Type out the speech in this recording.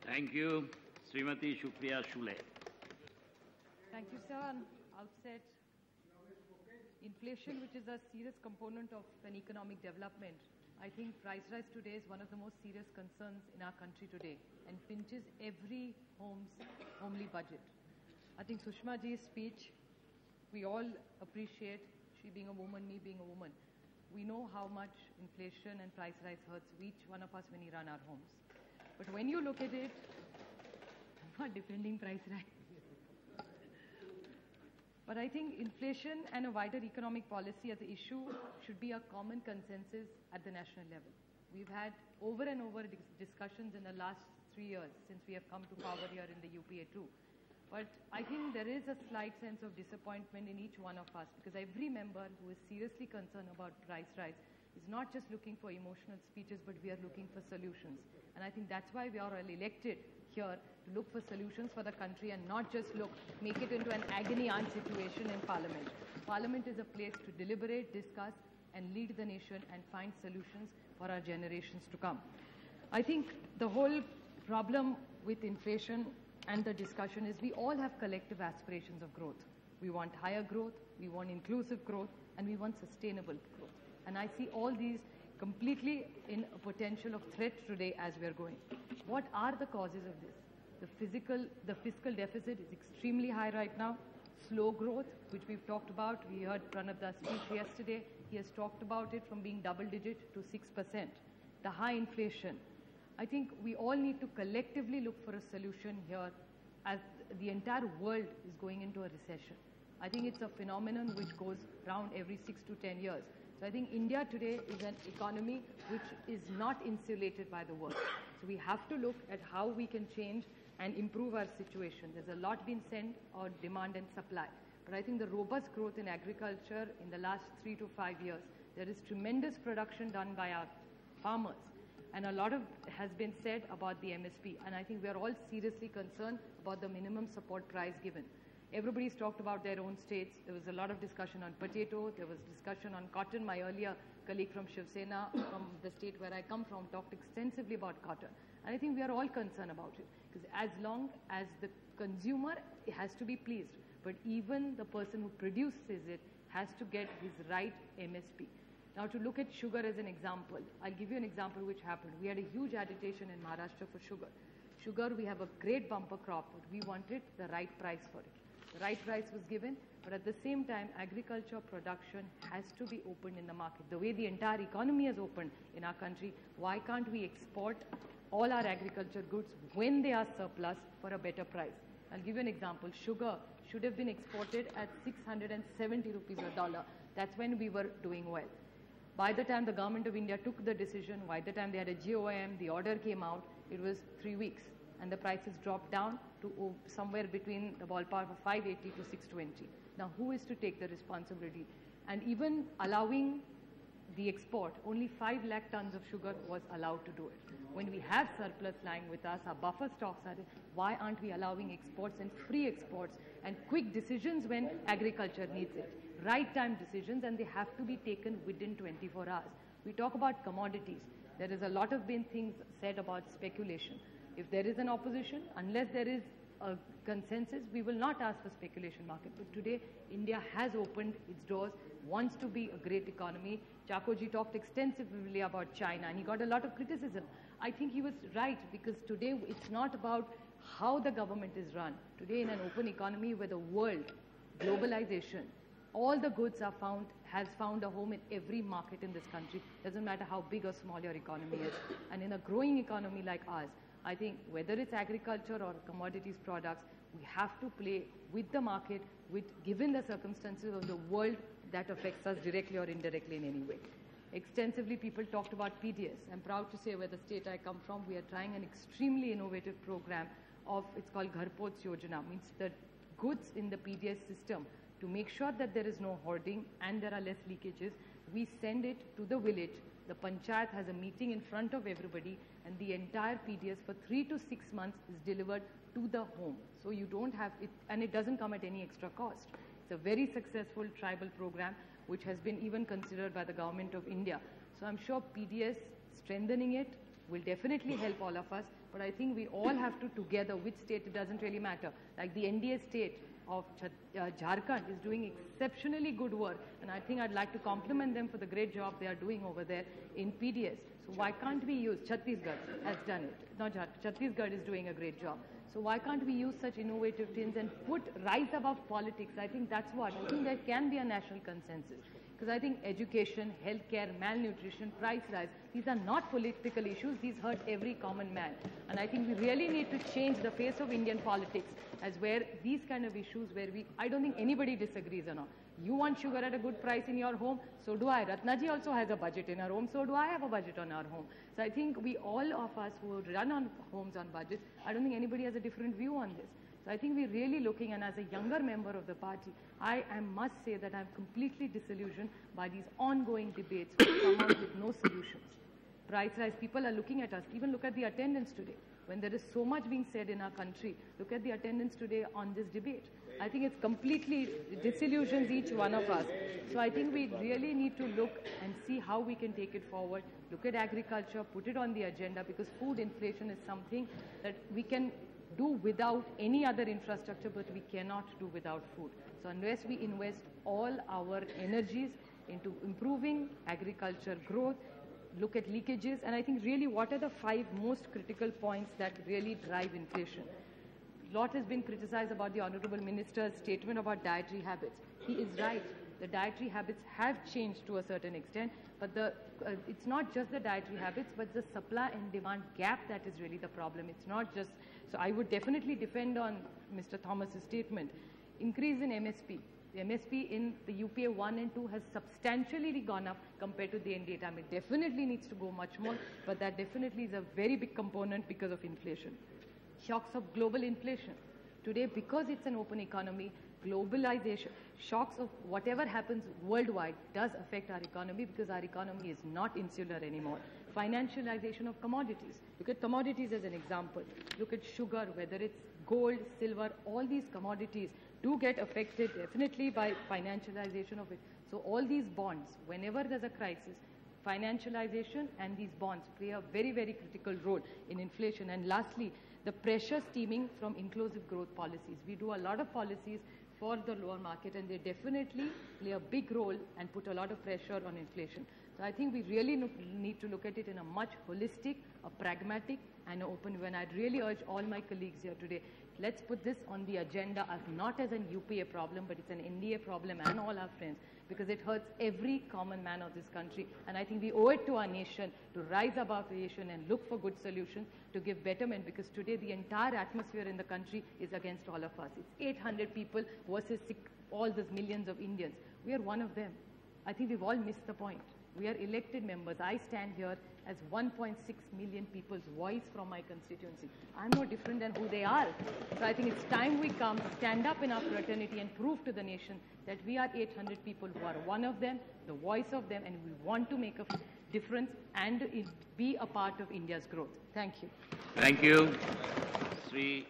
Thank you. Srimati Supriya Sule. Thank you, sir. On outset, inflation, which is a serious component of an economic development, I think price rise today is one of the most serious concerns in our country today and pinches every homely budget. I think Sushma ji's speech, we all appreciate, she being a woman, me being a woman. We know how much inflation and price rise hurts each one of us when we run our homes. But when you look at it, I'm not defending price rise. But I think inflation and a wider economic policy as an issue should be a common consensus at the national level. We've had over and over discussions in the last 3 years since we have come to power here in the UPA too. But I think there is a slight sense of disappointment in each one of us because every member who is seriously concerned about price rise is not just looking for emotional speeches, but we are looking for solutions. And I think that's why we are all elected here to look for solutions for the country and not just make it into an agony aunt situation in Parliament. Parliament is a place to deliberate, discuss, and lead the nation and find solutions for our generations to come. I think the whole problem with inflation and the discussion is we all have collective aspirations of growth. We want higher growth, we want inclusive growth, and we want sustainable growth. And I see all these completely in a potential of threat today as we are going. What are the causes of this? The fiscal deficit is extremely high right now. Slow growth, which we've talked about. We heard Pranab's speech yesterday. He has talked about it from being double digit to 6%. The high inflation. I think we all need to collectively look for a solution here as the entire world is going into a recession. I think it's a phenomenon which goes round every 6 to 10 years. So I think India today is an economy which is not insulated by the world. So we have to look at how we can change and improve our situation. There's a lot been said on demand and supply. But I think the robust growth in agriculture in the last 3 to 5 years, there is tremendous production done by our farmers. And a lot has been said about the MSP. And I think we are all seriously concerned about the minimum support price given. Everybody's talked about their own states. There was a lot of discussion on potato. There was discussion on cotton. My earlier colleague from Shiv Sena, from the state where I come from, talked extensively about cotton. And I think we are all concerned about it. Because as long as the consumer has to be pleased, but even the person who produces it has to get his right MSP. Now, to look at sugar as an example, I'll give you an example which happened. We had a huge agitation in Maharashtra for sugar. Sugar, we have a great bumper crop, but we wanted the right price for it. The right price was given, but at the same time, agriculture production has to be opened in the market. The way the entire economy is opened in our country, why can't we export all our agriculture goods when they are surplus for a better price? I'll give you an example. Sugar should have been exported at 670 rupees a dollar. That's when we were doing well. By the time the government of India took the decision, by the time they had a GOM, the order came out, it was 3 weeks. And the prices dropped down to somewhere between the ballpark of 580 to 620. Now, who is to take the responsibility? And even allowing the export, only 5 lakh tons of sugar was allowed to do it. When we have surplus lying with us, our buffer stocks are there, why aren't we allowing exports and free exports and quick decisions when agriculture needs it? Right time decisions, and they have to be taken within 24 hours. We talk about commodities. There is a lot of things said about speculation. If there is an opposition, unless there is a consensus, we will not ask for speculation market. But today, India has opened its doors, wants to be a great economy. Chakoji talked extensively about China, and he got a lot of criticism. I think he was right, because today it's not about how the government is run. Today, in an open economy where the world, globalization, all the goods has found a home in every market in this country. Doesn't matter how big or small your economy is. And in a growing economy like ours, I think whether it's agriculture or commodities products, we have to play with the market, given the circumstances of the world that affects us directly or indirectly in any way. Extensively, people talked about PDS. I'm proud to say where the state I come from, we are trying an extremely innovative program it's called Ghar Pohch Yojana, means the goods in the PDS system. To make sure that there is no hoarding and there are less leakages, we send it to the village. The panchayat has a meeting in front of everybody, and the entire PDS for 3 to 6 months is delivered to the home. So you don't have it, and it doesn't come at any extra cost. It's a very successful tribal program which has been even considered by the government of India. So I'm sure PDS strengthening it will definitely help all of us, But I think we all have to together, which state, it doesn't really matter. Like the NDA state of Jharkhand is doing exceptionally good work, and I think I'd like to compliment them for the great job they are doing over there in PDS. So why can't we use, Chhattisgarh has done it, not Jharkhand, Chhattisgarh is doing a great job. So why can't we use such innovative things and rise above politics? I think that's what, I think there can be a national consensus. Because I think education, healthcare, malnutrition, price rise, these are not political issues, these hurt every common man. And I think we really need to change the face of Indian politics as where these kind of issues where I don't think anybody disagrees on all. You want sugar at a good price in your home, so do I. Ratnaji also has a budget in her home, so do I have a budget on our home. So I think we all of us who run on homes on budgets, I don't think anybody has a different view on this. So I think we're really looking, and as a younger member of the party, I must say that I'm completely disillusioned by these ongoing debates which come out with no solutions. Price rise, people are looking at us, even look at the attendance today. When there is so much being said in our country, look at the attendance today on this debate. I think it's completely disillusions each one of us. So I think we really need to look and see how we can take it forward, look at agriculture, put it on the agenda, because food inflation is something that we can do without any other infrastructure, but we cannot do without food. So unless we invest all our energies into improving agriculture growth, look at leakages, and I think really what are the 5 most critical points that really drive inflation. A lot has been criticized about the Honorable Minister's statement about dietary habits. He is right. The dietary habits have changed to a certain extent, but it's not just the dietary habits, but the supply and demand gap that is really the problem. It's not just, so I would definitely defend on Mr. Thomas's statement. Increase in MSP. The MSP in the UPA 1 and 2 has substantially gone up compared to the NDA time. It definitely needs to go much more, but that definitely is a very big component because of inflation. Shocks of global inflation. Today, because it's an open economy, globalization, shocks of whatever happens worldwide does affect our economy because our economy is not insular anymore. Financialization of commodities. Look at commodities as an example. Look at sugar, whether it's gold, silver, all these commodities do get affected definitely by financialization of it. So all these bonds, whenever there's a crisis, financialization and these bonds play a very, very critical role in inflation. And lastly, the pressure stemming from inclusive growth policies. We do a lot of policies for the lower market, and they definitely play a big role and put a lot of pressure on inflation. So I think we really need to look at it in a much holistic, a pragmatic and open way. And I'd really urge all my colleagues here today, let's put this on the agenda as not as an UPA problem, but it's an NDA problem and all our friends, because it hurts every common man of this country. And I think we owe it to our nation to rise above creation and look for good solutions to give betterment, because today the entire atmosphere in the country is against all of us. It's 800 people versus all these millions of Indians. We are one of them. I think we've all missed the point. We are elected members. I stand here as 1.6 million people's voice from my constituency. I'm no different than who they are. So I think it's time we come, stand up in our fraternity and prove to the nation that we are 800 people who are one of them, the voice of them, and we want to make a difference and be a part of India's growth. Thank you. Thank you. Sri